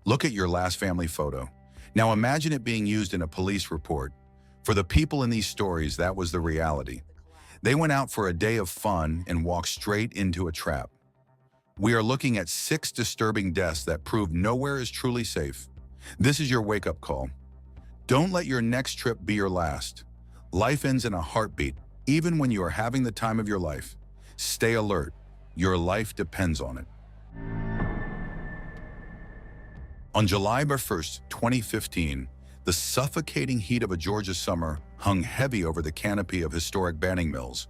Look at your last family photo. Now imagine it being used in a police report. For the people in these stories, that was the reality. They went out for a day of fun and walked straight into a trap. We are looking at 6 disturbing deaths that prove nowhere is truly safe. This is your wake-up call. Don't let your next trip be your last. Life ends in a heartbeat, even when you are having the time of your life. Stay alert. Your life depends on it. On July 1st, 2015, the suffocating heat of a Georgia summer hung heavy over the canopy of historic Banning Mills,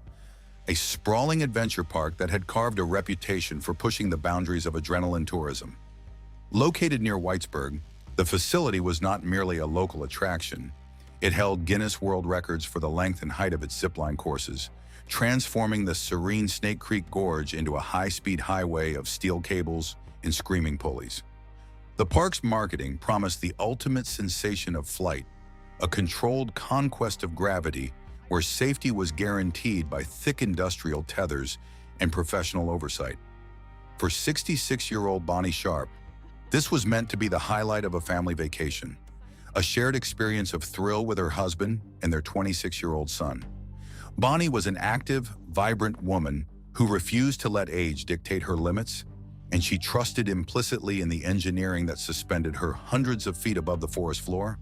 a sprawling adventure park that had carved a reputation for pushing the boundaries of adrenaline tourism. Located near Whitesburg, the facility was not merely a local attraction. It held Guinness World Records for the length and height of its zipline courses, transforming the serene Snake Creek Gorge into a high-speed highway of steel cables and screaming pulleys. The park's marketing promised the ultimate sensation of flight, a controlled conquest of gravity where safety was guaranteed by thick industrial tethers and professional oversight. For 66-year-old Bonnie Sharp, this was meant to be the highlight of a family vacation, a shared experience of thrill with her husband and their 26-year-old son. Bonnie was an active, vibrant woman who refused to let age dictate her limits, and she trusted implicitly in the engineering that suspended her hundreds of feet above the forest floor.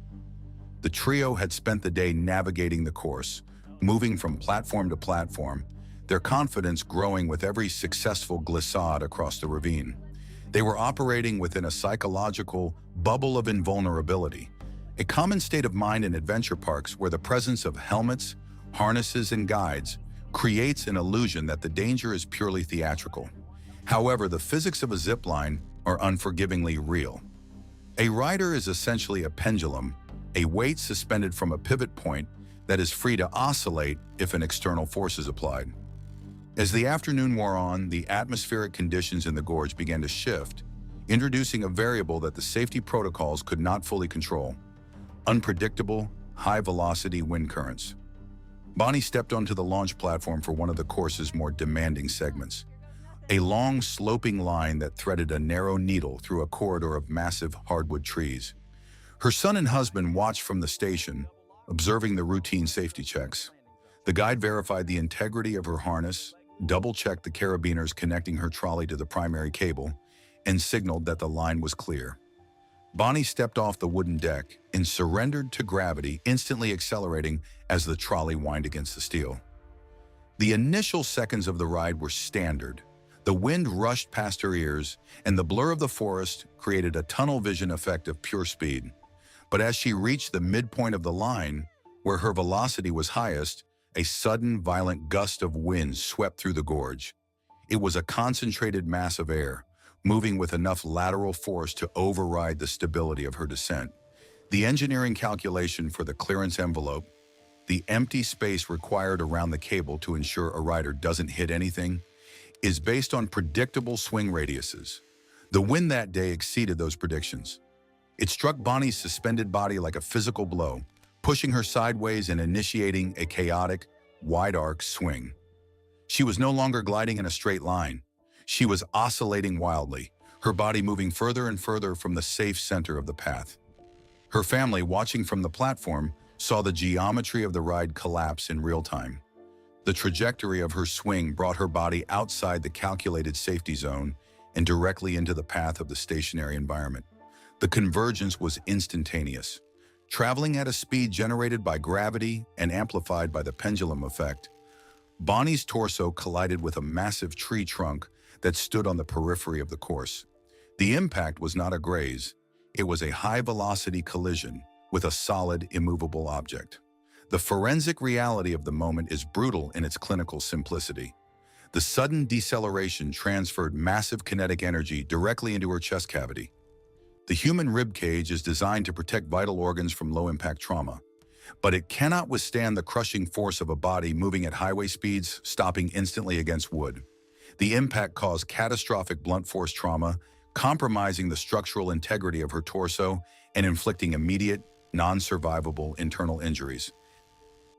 The trio had spent the day navigating the course, moving from platform to platform, their confidence growing with every successful glissade across the ravine. They were operating within a psychological bubble of invulnerability, a common state of mind in adventure parks where the presence of helmets, harnesses, and guides creates an illusion that the danger is purely theatrical. However, the physics of a zipline are unforgivingly real. A rider is essentially a pendulum, a weight suspended from a pivot point that is free to oscillate if an external force is applied. As the afternoon wore on, the atmospheric conditions in the gorge began to shift, introducing a variable that the safety protocols could not fully control: unpredictable, high-velocity wind currents. Bonnie stepped onto the launch platform for one of the course's more demanding segments, a long, sloping line that threaded a narrow needle through a corridor of massive hardwood trees. Her son and husband watched from the station, observing the routine safety checks. The guide verified the integrity of her harness, double-checked the carabiners connecting her trolley to the primary cable, and signaled that the line was clear. Bonnie stepped off the wooden deck and surrendered to gravity, instantly accelerating as the trolley whined against the steel. The initial seconds of the ride were standard. The wind rushed past her ears, and the blur of the forest created a tunnel vision effect of pure speed. But as she reached the midpoint of the line, where her velocity was highest, a sudden, violent gust of wind swept through the gorge. It was a concentrated mass of air, moving with enough lateral force to override the stability of her descent. The engineering calculation for the clearance envelope, the empty space required around the cable to ensure a rider doesn't hit anything, is based on predictable swing radiuses. The wind that day exceeded those predictions. It struck Bonnie's suspended body like a physical blow, pushing her sideways and initiating a chaotic, wide-arc swing. She was no longer gliding in a straight line. She was oscillating wildly, her body moving further and further from the safe center of the path. Her family, watching from the platform, saw the geometry of the ride collapse in real time. The trajectory of her swing brought her body outside the calculated safety zone and directly into the path of the stationary environment. The convergence was instantaneous. Traveling at a speed generated by gravity and amplified by the pendulum effect, Bonnie's torso collided with a massive tree trunk that stood on the periphery of the course. The impact was not a graze. It was a high-velocity collision with a solid, immovable object. The forensic reality of the moment is brutal in its clinical simplicity. The sudden deceleration transferred massive kinetic energy directly into her chest cavity. The human rib cage is designed to protect vital organs from low-impact trauma, but it cannot withstand the crushing force of a body moving at highway speeds, stopping instantly against wood. The impact caused catastrophic blunt force trauma, compromising the structural integrity of her torso and inflicting immediate, non-survivable internal injuries.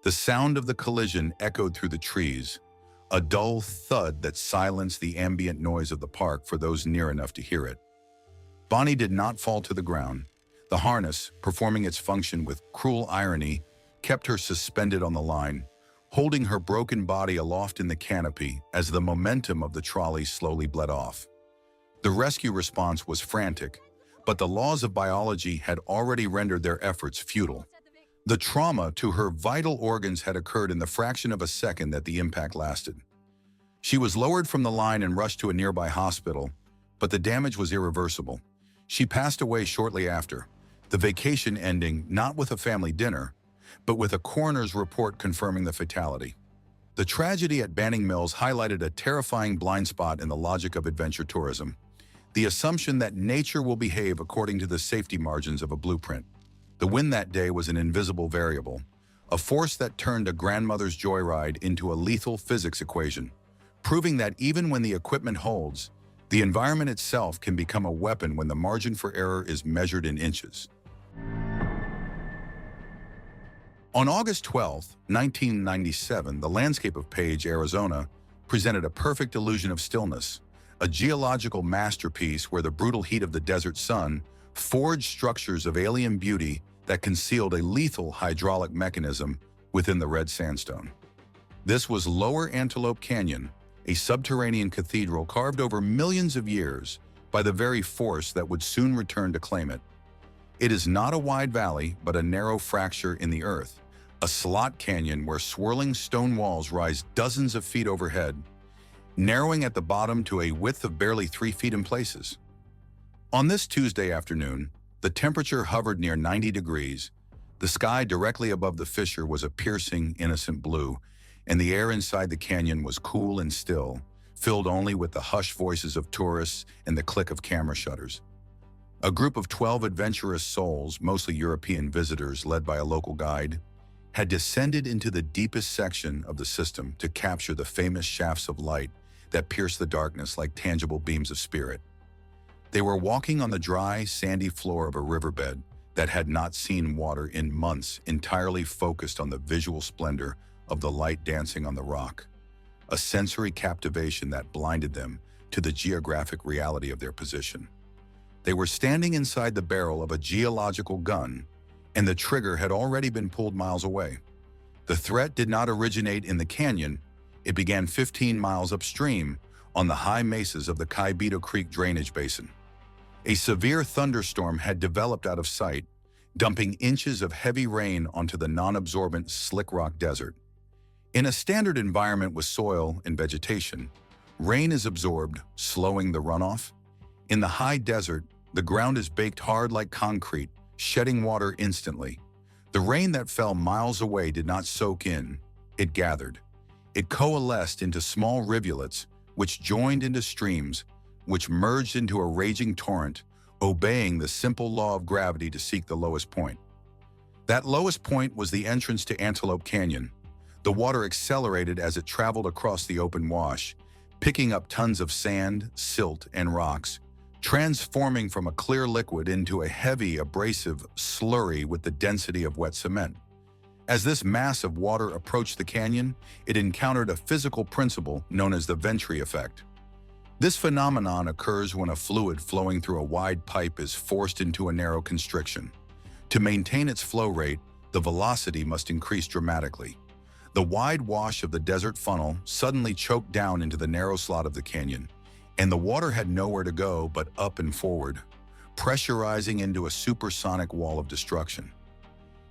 The sound of the collision echoed through the trees, a dull thud that silenced the ambient noise of the park for those near enough to hear it. Bonnie did not fall to the ground. The harness, performing its function with cruel irony, kept her suspended on the line, holding her broken body aloft in the canopy as the momentum of the trolley slowly bled off. The rescue response was frantic, but the laws of biology had already rendered their efforts futile. The trauma to her vital organs had occurred in the fraction of a second that the impact lasted. She was lowered from the line and rushed to a nearby hospital, but the damage was irreversible. She passed away shortly after, the vacation ending not with a family dinner, but with a coroner's report confirming the fatality. The tragedy at Banning Mills highlighted a terrifying blind spot in the logic of adventure tourism, the assumption that nature will behave according to the safety margins of a blueprint. The wind that day was an invisible variable, a force that turned a grandmother's joyride into a lethal physics equation, proving that even when the equipment holds, the environment itself can become a weapon when the margin for error is measured in inches. On August 12, 1997, the landscape of Page, Arizona, presented a perfect illusion of stillness, a geological masterpiece where the brutal heat of the desert sun forged structures of alien beauty that concealed a lethal hydraulic mechanism within the red sandstone. This was Lower Antelope Canyon, a subterranean cathedral carved over millions of years by the very force that would soon return to claim it. It is not a wide valley, but a narrow fracture in the earth, a slot canyon where swirling stone walls rise dozens of feet overhead, narrowing at the bottom to a width of barely 3 feet in places. On this Tuesday afternoon, the temperature hovered near 90 degrees. The sky directly above the fissure was a piercing, innocent blue, and the air inside the canyon was cool and still, filled only with the hushed voices of tourists and the click of camera shutters. A group of 12 adventurous souls, mostly European visitors led by a local guide, had descended into the deepest section of the system to capture the famous shafts of light that pierced the darkness like tangible beams of spirit. They were walking on the dry, sandy floor of a riverbed that had not seen water in months, entirely focused on the visual splendor of the light dancing on the rock, a sensory captivation that blinded them to the geographic reality of their position. They were standing inside the barrel of a geological gun, and the trigger had already been pulled miles away. The threat did not originate in the canyon. It began 15 miles upstream on the high mesas of the Kaibito Creek drainage basin. A severe thunderstorm had developed out of sight, dumping inches of heavy rain onto the non-absorbent slick rock desert. In a standard environment with soil and vegetation, rain is absorbed, slowing the runoff. In the high desert, the ground is baked hard like concrete, shedding water instantly. The rain that fell miles away did not soak in, it gathered. It coalesced into small rivulets, which joined into streams, which merged into a raging torrent, obeying the simple law of gravity to seek the lowest point. That lowest point was the entrance to Antelope Canyon. The water accelerated as it traveled across the open wash, picking up tons of sand, silt, and rocks, transforming from a clear liquid into a heavy, abrasive slurry with the density of wet cement. As this mass of water approached the canyon, it encountered a physical principle known as the Venturi effect. This phenomenon occurs when a fluid flowing through a wide pipe is forced into a narrow constriction. To maintain its flow rate, the velocity must increase dramatically. The wide wash of the desert funnel suddenly choked down into the narrow slot of the canyon, and the water had nowhere to go but up and forward, pressurizing into a supersonic wall of destruction.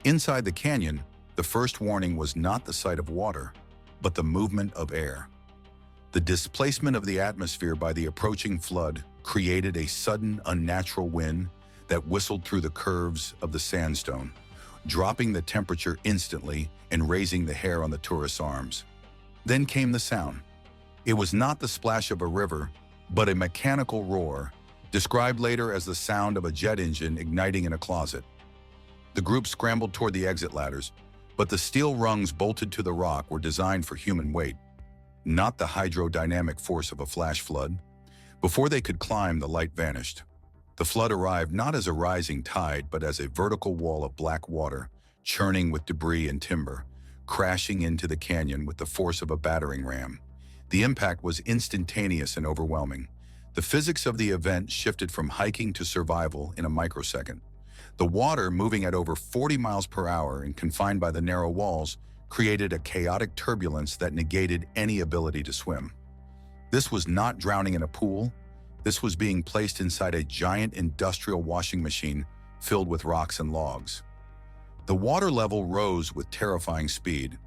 Inside the canyon, the first warning was not the sight of water, but the movement of air. The displacement of the atmosphere by the approaching flood created a sudden, unnatural wind that whistled through the curves of the sandstone, dropping the temperature instantly and raising the hair on the tourist's arms. Then came the sound. It was not the splash of a river, but a mechanical roar, described later as the sound of a jet engine igniting in a closet. The group scrambled toward the exit ladders, but the steel rungs bolted to the rock were designed for human weight, not the hydrodynamic force of a flash flood. Before they could climb, the light vanished. The flood arrived not as a rising tide, but as a vertical wall of black water, churning with debris and timber, crashing into the canyon with the force of a battering ram. The impact was instantaneous and overwhelming. The physics of the event shifted from hiking to survival in a microsecond. The water, moving at over 40 miles per hour and confined by the narrow walls, created a chaotic turbulence that negated any ability to swim. This was not drowning in a pool. This was being placed inside a giant industrial washing machine filled with rocks and logs. The water level rose with terrifying speed,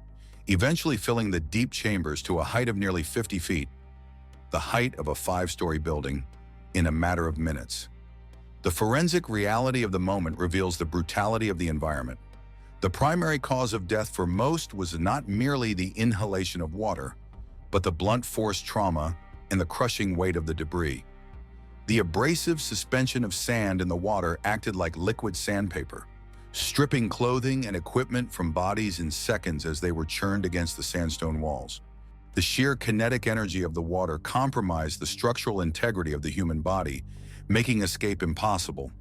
eventually filling the deep chambers to a height of nearly 50 feet, the height of a 5-story building, in a matter of minutes. The forensic reality of the moment reveals the brutality of the environment. The primary cause of death for most was not merely the inhalation of water, but the blunt force trauma and the crushing weight of the debris. The abrasive suspension of sand in the water acted like liquid sandpaper, stripping clothing and equipment from bodies in seconds as they were churned against the sandstone walls. The sheer kinetic energy of the water compromised the structural integrity of the human body, making escape impossible.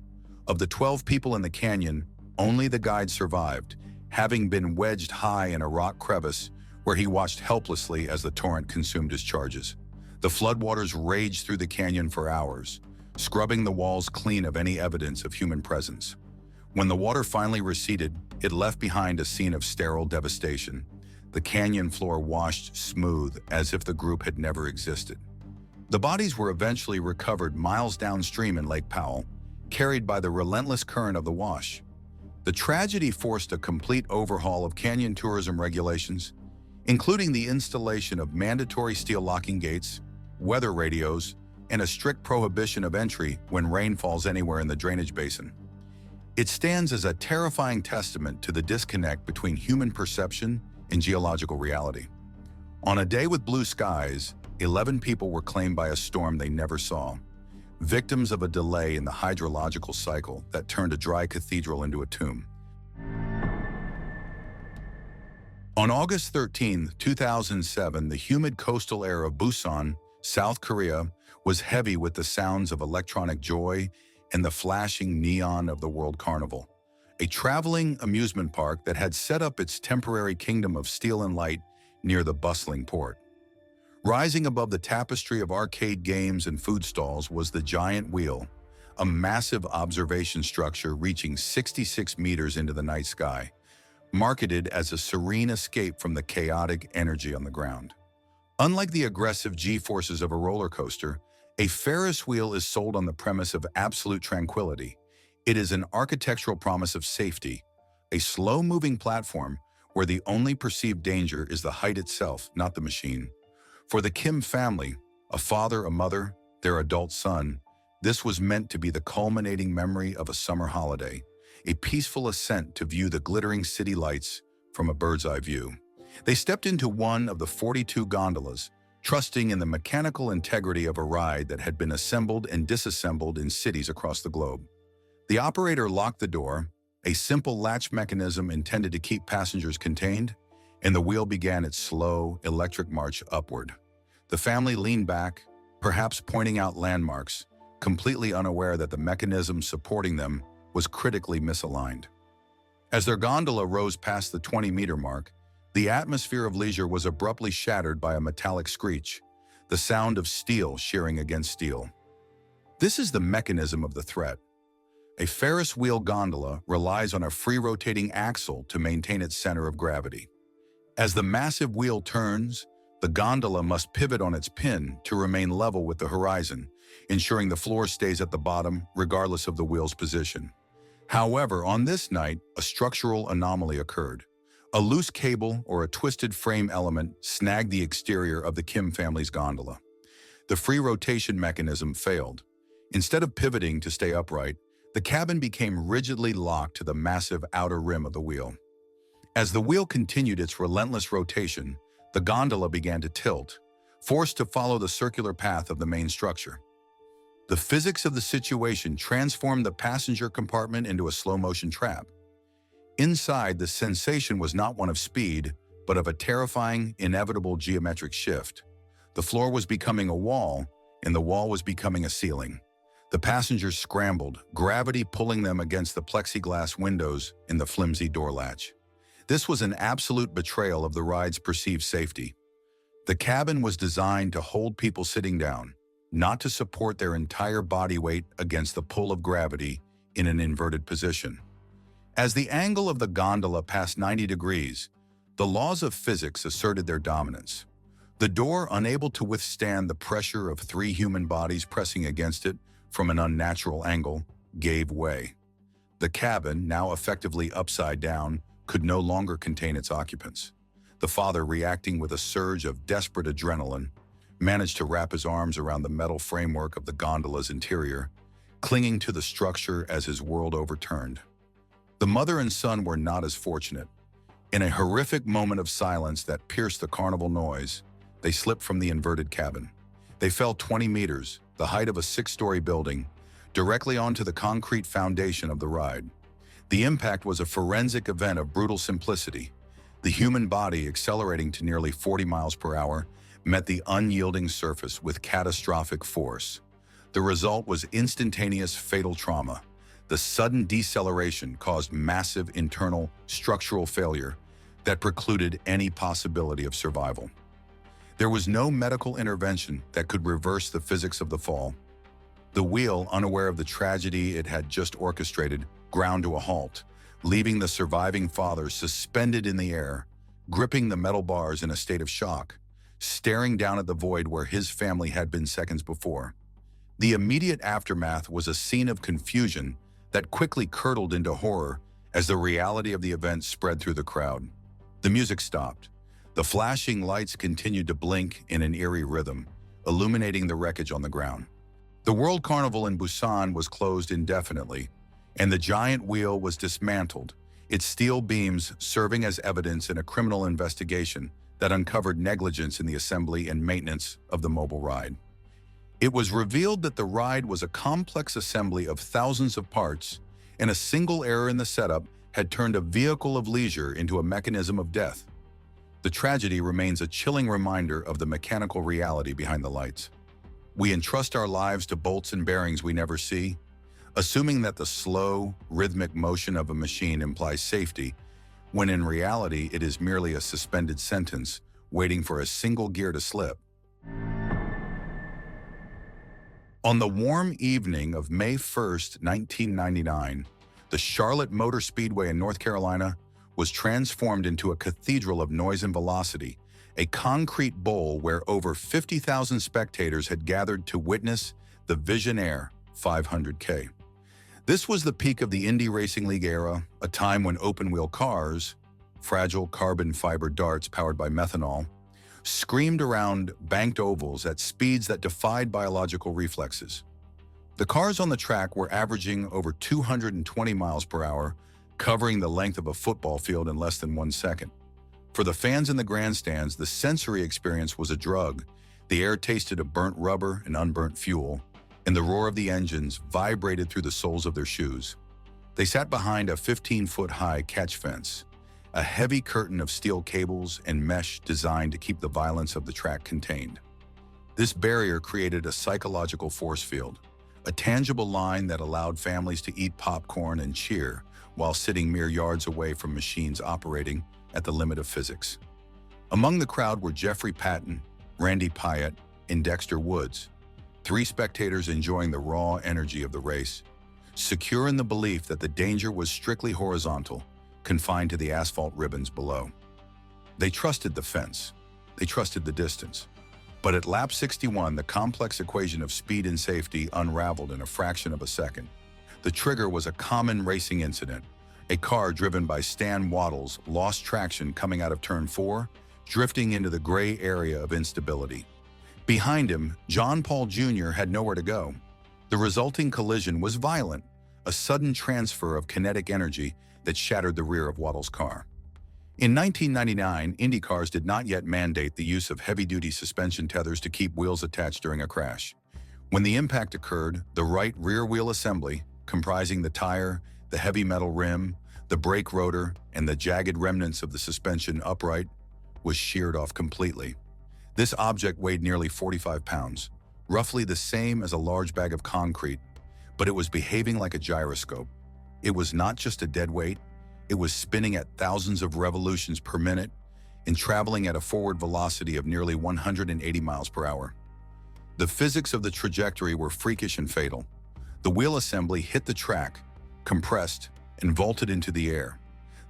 Of the 12 people in the canyon, only the guide survived, having been wedged high in a rock crevice where he watched helplessly as the torrent consumed his charges. The floodwaters raged through the canyon for hours, scrubbing the walls clean of any evidence of human presence. When the water finally receded, it left behind a scene of sterile devastation. The canyon floor washed smooth as if the group had never existed. The bodies were eventually recovered miles downstream in Lake Powell, carried by the relentless current of the wash. The tragedy forced a complete overhaul of canyon tourism regulations, including the installation of mandatory steel locking gates, weather radios, and a strict prohibition of entry when rain falls anywhere in the drainage basin. It stands as a terrifying testament to the disconnect between human perception and geological reality. On a day with blue skies, 11 people were claimed by a storm they never saw, victims of a delay in the hydrological cycle that turned a dry cathedral into a tomb. On August 13, 2007, the humid coastal air of Busan, South Korea, was heavy with the sounds of electronic joy and the flashing neon of the World Carnival, a traveling amusement park that had set up its temporary kingdom of steel and light near the bustling port. Rising above the tapestry of arcade games and food stalls was the giant wheel, a massive observation structure reaching 66 meters into the night sky, marketed as a serene escape from the chaotic energy on the ground. Unlike the aggressive G-forces of a roller coaster, a Ferris wheel is sold on the premise of absolute tranquility. It is an architectural promise of safety, a slow-moving platform where the only perceived danger is the height itself, not the machine. For the Kim family, a father, a mother, their adult son, this was meant to be the culminating memory of a summer holiday, a peaceful ascent to view the glittering city lights from a bird's-eye view. They stepped into one of the 42 gondolas, trusting in the mechanical integrity of a ride that had been assembled and disassembled in cities across the globe. The operator locked the door, a simple latch mechanism intended to keep passengers contained, and the wheel began its slow, electric march upward. The family leaned back, perhaps pointing out landmarks, completely unaware that the mechanism supporting them was critically misaligned. As their gondola rose past the 20-meter mark, the atmosphere of leisure was abruptly shattered by a metallic screech, the sound of steel shearing against steel. This is the mechanism of the threat. A Ferris wheel gondola relies on a free-rotating axle to maintain its center of gravity. As the massive wheel turns, the gondola must pivot on its pin to remain level with the horizon, ensuring the floor stays at the bottom regardless of the wheel's position. However, on this night, a structural anomaly occurred. A loose cable or a twisted frame element snagged the exterior of the Kim family's gondola. The free rotation mechanism failed. Instead of pivoting to stay upright, the cabin became rigidly locked to the massive outer rim of the wheel. As the wheel continued its relentless rotation, the gondola began to tilt, forced to follow the circular path of the main structure. The physics of the situation transformed the passenger compartment into a slow-motion trap. Inside, the sensation was not one of speed, but of a terrifying, inevitable geometric shift. The floor was becoming a wall, and the wall was becoming a ceiling. The passengers scrambled, gravity pulling them against the plexiglass windows and the flimsy door latch. This was an absolute betrayal of the ride's perceived safety. The cabin was designed to hold people sitting down, not to support their entire body weight against the pull of gravity in an inverted position. As the angle of the gondola passed 90 degrees, the laws of physics asserted their dominance. The door, unable to withstand the pressure of 3 human bodies pressing against it from an unnatural angle, gave way. The cabin, now effectively upside down, could no longer contain its occupants. The father, reacting with a surge of desperate adrenaline, managed to wrap his arms around the metal framework of the gondola's interior, clinging to the structure as his world overturned. The mother and son were not as fortunate. In a horrific moment of silence that pierced the carnival noise, they slipped from the inverted cabin. They fell 20 meters, the height of a 6-story building, directly onto the concrete foundation of the ride. The impact was a forensic event of brutal simplicity. The human body, accelerating to nearly 40 miles per hour, met the unyielding surface with catastrophic force. The result was instantaneous fatal trauma. The sudden deceleration caused massive internal structural failure that precluded any possibility of survival. There was no medical intervention that could reverse the physics of the fall. The wheel, unaware of the tragedy it had just orchestrated, ground to a halt, leaving the surviving father suspended in the air, gripping the metal bars in a state of shock, staring down at the void where his family had been seconds before. The immediate aftermath was a scene of confusion that quickly curdled into horror as the reality of the event spread through the crowd. The music stopped. The flashing lights continued to blink in an eerie rhythm, illuminating the wreckage on the ground. The World Carnival in Busan was closed indefinitely, and the giant wheel was dismantled, its steel beams serving as evidence in a criminal investigation that uncovered negligence in the assembly and maintenance of the mobile ride. It was revealed that the ride was a complex assembly of thousands of parts, and a single error in the setup had turned a vehicle of leisure into a mechanism of death. The tragedy remains a chilling reminder of the mechanical reality behind the lights. We entrust our lives to bolts and bearings we never see, assuming that the slow, rhythmic motion of a machine implies safety, when in reality it is merely a suspended sentence waiting for a single gear to slip. On the warm evening of May 1st, 1999, the Charlotte Motor Speedway in North Carolina was transformed into a cathedral of noise and velocity, a concrete bowl where over 50,000 spectators had gathered to witness the Vigilant 500K. This was the peak of the Indy Racing League era, a time when open-wheel cars, fragile carbon fiber darts powered by methanol, screamed around banked ovals at speeds that defied biological reflexes. The cars on the track were averaging over 220 miles per hour, covering the length of a football field in less than 1 second. For the fans in the grandstands, the sensory experience was a drug. The air tasted of burnt rubber and unburnt fuel, and the roar of the engines vibrated through the soles of their shoes. They sat behind a 15-foot-high catch fence, a heavy curtain of steel cables and mesh designed to keep the violence of the track contained. This barrier created a psychological force field, a tangible line that allowed families to eat popcorn and cheer while sitting mere yards away from machines operating at the limit of physics. Among the crowd were Jeffrey Patton, Randy Pyatt, and Dexter Woods, 3 spectators enjoying the raw energy of the race, secure in the belief that the danger was strictly horizontal, confined to the asphalt ribbons below. They trusted the fence. They trusted the distance. But at lap 61, the complex equation of speed and safety unraveled in a fraction of a second. The trigger was a common racing incident. A car driven by Stan Waddles lost traction coming out of turn 4, drifting into the gray area of instability. Behind him, John Paul Jr. had nowhere to go. The resulting collision was violent, a sudden transfer of kinetic energy that shattered the rear of Waddles' car. In 1999, Indy cars did not yet mandate the use of heavy-duty suspension tethers to keep wheels attached during a crash. When the impact occurred, the right rear wheel assembly, comprising the tire, the heavy metal rim, the brake rotor, and the jagged remnants of the suspension upright, was sheared off completely. This object weighed nearly 45 pounds, roughly the same as a large bag of concrete, but it was behaving like a gyroscope. It was not just a dead weight, it was spinning at thousands of revolutions per minute and traveling at a forward velocity of nearly 180 miles per hour. The physics of the trajectory were freakish and fatal. The wheel assembly hit the track, compressed, and vaulted into the air.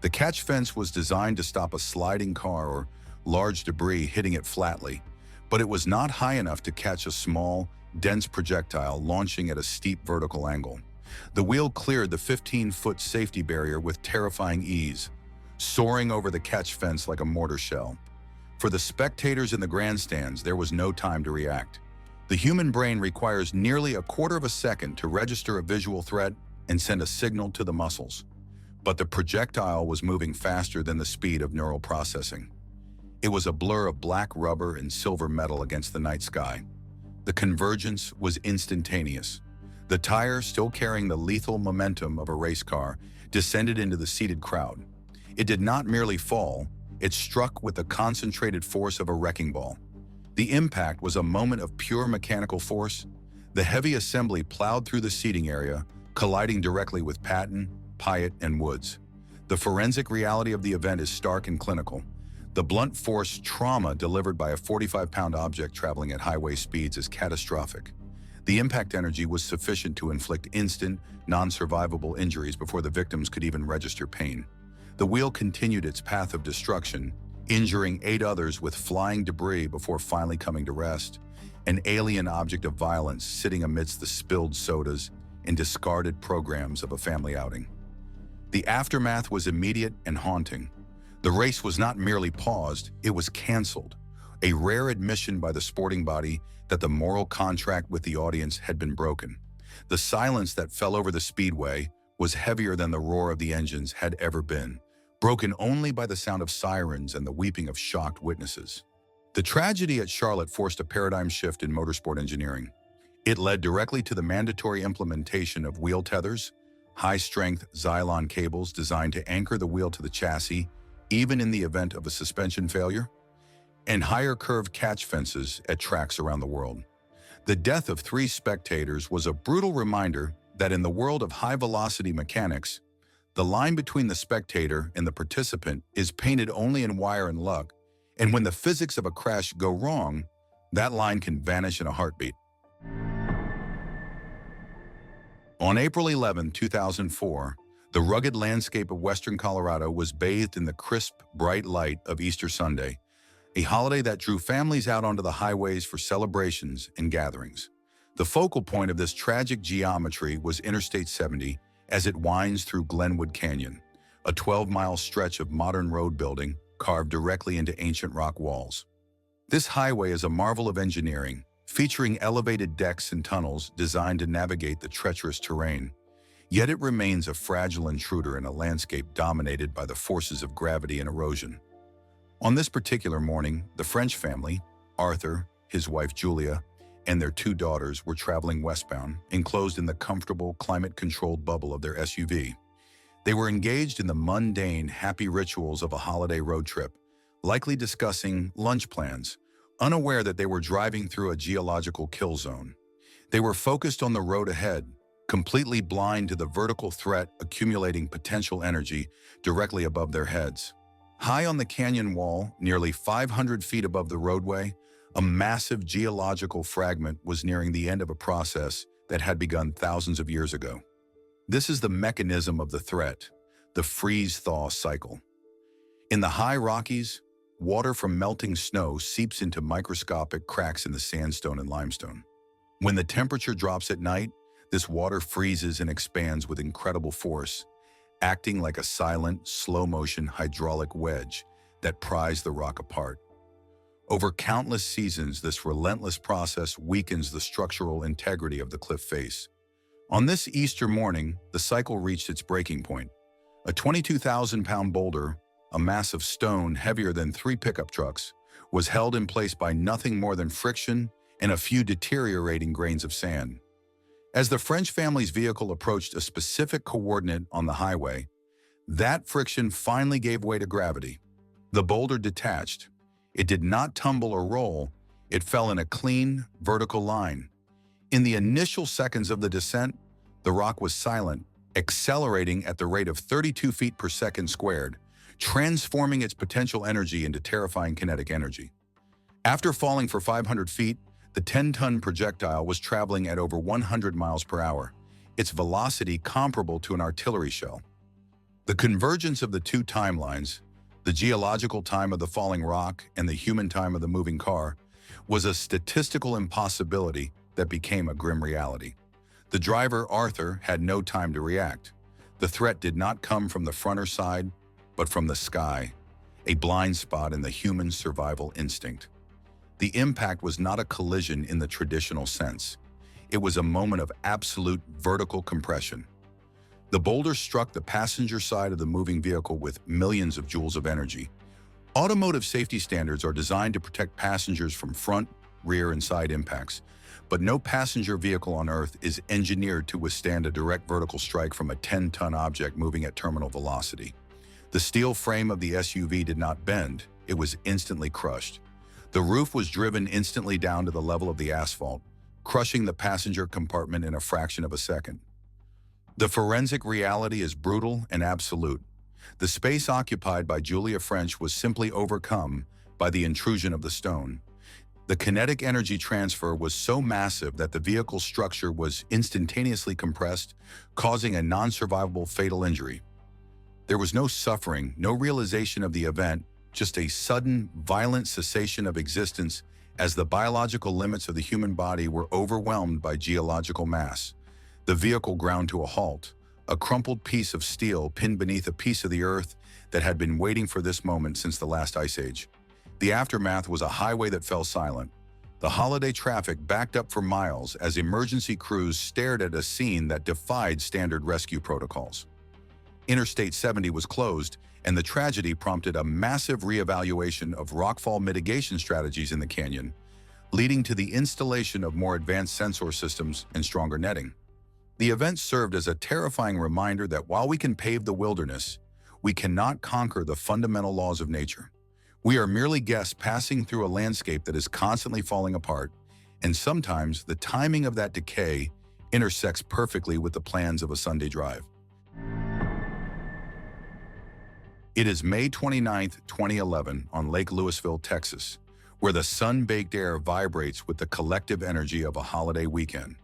The catch fence was designed to stop a sliding car or large debris hitting it flatly, but it was not high enough to catch a small, dense projectile launching at a steep vertical angle. The wheel cleared the 15-foot safety barrier with terrifying ease, soaring over the catch fence like a mortar shell. For the spectators in the grandstands, there was no time to react. The human brain requires nearly a quarter of a second to register a visual threat and send a signal to the muscles. But the projectile was moving faster than the speed of neural processing. It was a blur of black rubber and silver metal against the night sky. The convergence was instantaneous. The tire, still carrying the lethal momentum of a race car, descended into the seated crowd. It did not merely fall, it struck with the concentrated force of a wrecking ball. The impact was a moment of pure mechanical force. The heavy assembly plowed through the seating area, colliding directly with Patton, Pyatt, and Woods. The forensic reality of the event is stark and clinical. The blunt force trauma delivered by a 45-pound object traveling at highway speeds is catastrophic. The impact energy was sufficient to inflict instant, non-survivable injuries before the victims could even register pain. The wheel continued its path of destruction, injuring 8 others with flying debris before finally coming to rest, an alien object of violence sitting amidst the spilled sodas and discarded programs of a family outing. The aftermath was immediate and haunting. The race was not merely paused, it was canceled, a rare admission by the sporting body that the moral contract with the audience had been broken. The silence that fell over the speedway was heavier than the roar of the engines had ever been, broken only by the sound of sirens and the weeping of shocked witnesses. The tragedy at Charlotte forced a paradigm shift in motorsport engineering. It led directly to the mandatory implementation of wheel tethers, high-strength Zipline cables designed to anchor the wheel to the chassis, even in the event of a suspension failure, and higher curved catch fences at tracks around the world. The death of 3 spectators was a brutal reminder that in the world of high-velocity mechanics, the line between the spectator and the participant is painted only in wire and luck, and when the physics of a crash go wrong, that line can vanish in a heartbeat. On April 11, 2004, the rugged landscape of western Colorado was bathed in the crisp, bright light of Easter Sunday, a holiday that drew families out onto the highways for celebrations and gatherings. The focal point of this tragic geometry was Interstate 70 as it winds through Glenwood Canyon, a 12-mile stretch of modern road building carved directly into ancient rock walls. This highway is a marvel of engineering, featuring elevated decks and tunnels designed to navigate the treacherous terrain. Yet it remains a fragile intruder in a landscape dominated by the forces of gravity and erosion. On this particular morning, the French family, Arthur, his wife Julia, and their 2 daughters were traveling westbound, enclosed in the comfortable, climate-controlled bubble of their SUV. They were engaged in the mundane, happy rituals of a holiday road trip, likely discussing lunch plans, unaware that they were driving through a geological kill zone. They were focused on the road ahead, completely blind to the vertical threat accumulating potential energy directly above their heads. High on the canyon wall, nearly 500 feet above the roadway, a massive geological fragment was nearing the end of a process that had begun thousands of years ago. This is the mechanism of the threat, the freeze-thaw cycle. In the high Rockies, water from melting snow seeps into microscopic cracks in the sandstone and limestone. When the temperature drops at night, this water freezes and expands with incredible force, acting like a silent, slow-motion hydraulic wedge that pries the rock apart. Over countless seasons, this relentless process weakens the structural integrity of the cliff face. On this Easter morning, the cycle reached its breaking point. A 22,000-pound boulder, a mass of stone heavier than 3 pickup trucks, was held in place by nothing more than friction and a few deteriorating grains of sand. As the French family's vehicle approached a specific coordinate on the highway, that friction finally gave way to gravity. The boulder detached. It did not tumble or roll. It fell in a clean, vertical line. In the initial seconds of the descent, the rock was silent, accelerating at the rate of 32 feet per second squared, transforming its potential energy into terrifying kinetic energy. After falling for 500 feet, The 10-ton projectile was traveling at over 100 miles per hour, its velocity comparable to an artillery shell. The convergence of the two timelines, the geological time of the falling rock and the human time of the moving car, was a statistical impossibility that became a grim reality. The driver, Arthur, had no time to react. The threat did not come from the front or side, but from the sky, a blind spot in the human survival instinct. The impact was not a collision in the traditional sense. It was a moment of absolute vertical compression. The boulder struck the passenger side of the moving vehicle with millions of joules of energy. Automotive safety standards are designed to protect passengers from front, rear, and side impacts, but no passenger vehicle on Earth is engineered to withstand a direct vertical strike from a 10-ton object moving at terminal velocity. The steel frame of the SUV did not bend, it was instantly crushed. The roof was driven instantly down to the level of the asphalt, crushing the passenger compartment in a fraction of a second. The forensic reality is brutal and absolute. The space occupied by Julia French was simply overcome by the intrusion of the stone. The kinetic energy transfer was so massive that the vehicle's structure was instantaneously compressed, causing a non-survivable fatal injury. There was no suffering, no realization of the event, just a sudden, violent cessation of existence as the biological limits of the human body were overwhelmed by geological mass. The vehicle ground to a halt, a crumpled piece of steel pinned beneath a piece of the earth that had been waiting for this moment since the last ice age. The aftermath was a highway that fell silent. The holiday traffic backed up for miles as emergency crews stared at a scene that defied standard rescue protocols. Interstate 70 was closed, and the tragedy prompted a massive reevaluation of rockfall mitigation strategies in the canyon, leading to the installation of more advanced sensor systems and stronger netting. The event served as a terrifying reminder that while we can pave the wilderness, we cannot conquer the fundamental laws of nature. We are merely guests passing through a landscape that is constantly falling apart, and sometimes the timing of that decay intersects perfectly with the plans of a Sunday drive. It is May 29, 2011, on Lake Lewisville, Texas, where the sun-baked air vibrates with the collective energy of a holiday weekend.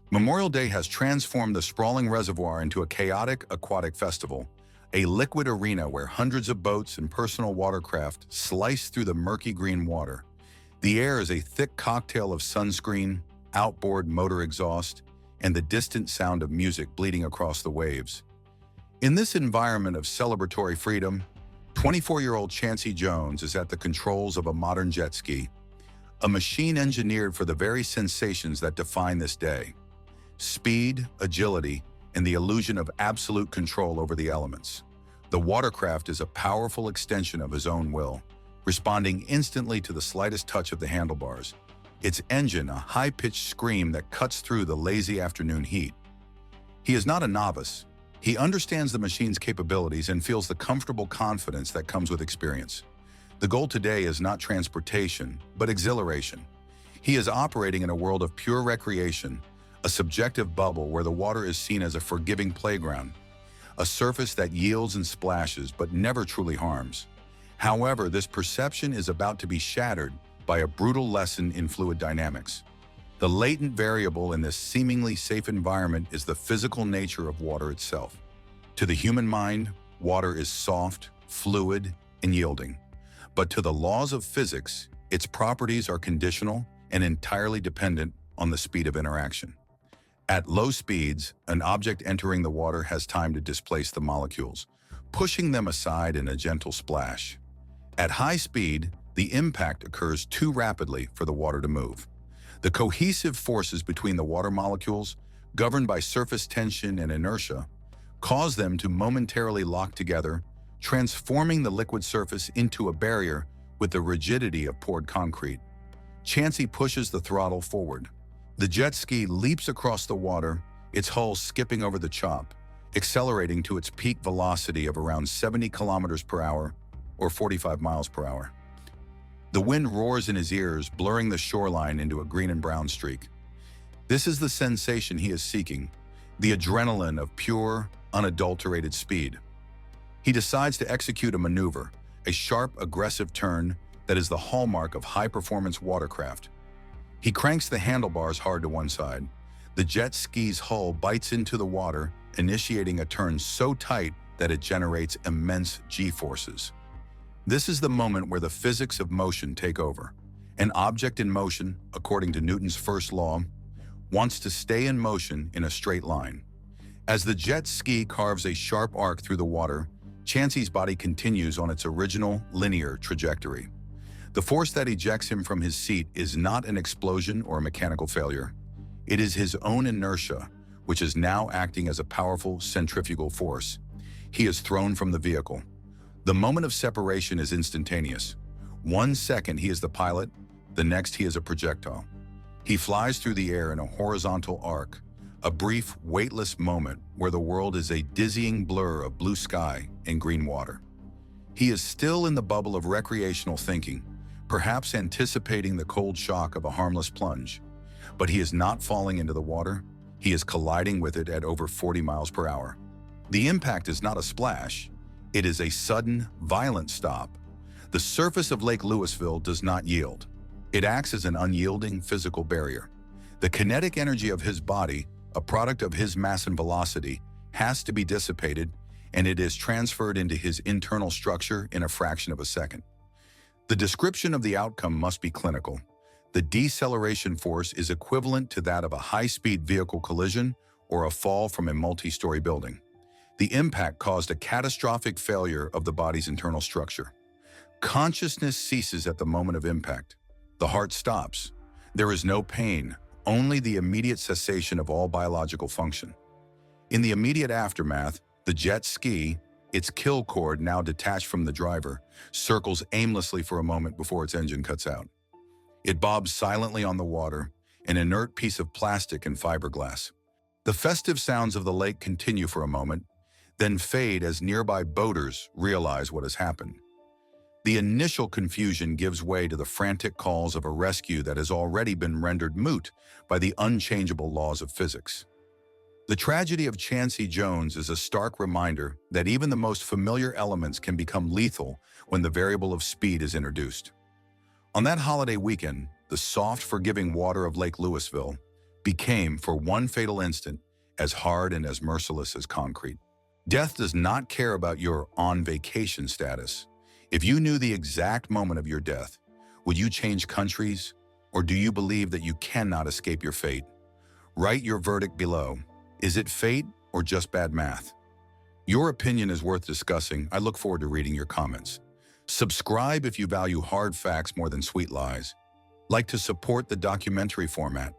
Memorial Day has transformed the sprawling reservoir into a chaotic aquatic festival, a liquid arena where hundreds of boats and personal watercraft slice through the murky green water. The air is a thick cocktail of sunscreen, outboard motor exhaust, and the distant sound of music bleeding across the waves. In this environment of celebratory freedom, 24-year-old Chancey Jones is at the controls of a modern jet ski, a machine engineered for the very sensations that define this day: speed, agility, and the illusion of absolute control over the elements. The watercraft is a powerful extension of his own will, responding instantly to the slightest touch of the handlebars, its engine a high-pitched scream that cuts through the lazy afternoon heat. He is not a novice. He understands the machine's capabilities and feels the comfortable confidence that comes with experience. The goal today is not transportation, but exhilaration. He is operating in a world of pure recreation, a subjective bubble where the water is seen as a forgiving playground, a surface that yields and splashes but never truly harms. However, this perception is about to be shattered by a brutal lesson in fluid dynamics. The latent variable in this seemingly safe environment is the physical nature of water itself. To the human mind, water is soft, fluid, and yielding. But to the laws of physics, its properties are conditional and entirely dependent on the speed of interaction. At low speeds, an object entering the water has time to displace the molecules, pushing them aside in a gentle splash. At high speed, the impact occurs too rapidly for the water to move. The cohesive forces between the water molecules, governed by surface tension and inertia, cause them to momentarily lock together, transforming the liquid surface into a barrier with the rigidity of poured concrete. Chancey pushes the throttle forward. The jet ski leaps across the water, its hull skipping over the chop, accelerating to its peak velocity of around 70 kilometers per hour or 45 miles per hour. The wind roars in his ears, blurring the shoreline into a green and brown streak. This is the sensation he is seeking, the adrenaline of pure, unadulterated speed. He decides to execute a maneuver, a sharp, aggressive turn that is the hallmark of high-performance watercraft. He cranks the handlebars hard to one side. The jet ski's hull bites into the water, initiating a turn so tight that it generates immense G-forces. This is the moment where the physics of motion take over. An object in motion, according to Newton's first law, wants to stay in motion in a straight line. As the jet ski carves a sharp arc through the water, Chansey's body continues on its original linear trajectory. The force that ejects him from his seat is not an explosion or a mechanical failure. It is his own inertia, which is now acting as a powerful centrifugal force. He is thrown from the vehicle. The moment of separation is instantaneous. 1 second he is the pilot, the next he is a projectile. He flies through the air in a horizontal arc, a brief, weightless moment where the world is a dizzying blur of blue sky and green water. He is still in the bubble of recreational thinking, perhaps anticipating the cold shock of a harmless plunge. But he is not falling into the water, he is colliding with it at over 40 miles per hour. The impact is not a splash, it is a sudden, violent stop. The surface of Lake Louisville does not yield. It acts as an unyielding physical barrier. The kinetic energy of his body, a product of his mass and velocity, has to be dissipated, and it is transferred into his internal structure in a fraction of a second. The description of the outcome must be clinical. The deceleration force is equivalent to that of a high-speed vehicle collision or a fall from a multi-story building. The impact caused a catastrophic failure of the body's internal structure. Consciousness ceases at the moment of impact. The heart stops. There is no pain, only the immediate cessation of all biological function. In the immediate aftermath, the jet ski, its kill cord now detached from the driver, circles aimlessly for a moment before its engine cuts out. It bobs silently on the water, an inert piece of plastic and fiberglass. The festive sounds of the lake continue for a moment, then fade as nearby boaters realize what has happened. The initial confusion gives way to the frantic calls of a rescue that has already been rendered moot by the unchangeable laws of physics. The tragedy of Chansey Jones is a stark reminder that even the most familiar elements can become lethal when the variable of speed is introduced. On that holiday weekend, the soft, forgiving water of Lake Louisville became, for one fatal instant, as hard and as merciless as concrete. Death does not care about your on-vacation status. If you knew the exact moment of your death, would you change countries, or do you believe that you cannot escape your fate? Write your verdict below. Is it fate or just bad math? Your opinion is worth discussing. I look forward to reading your comments. Subscribe if you value hard facts more than sweet lies. Like to support the documentary format.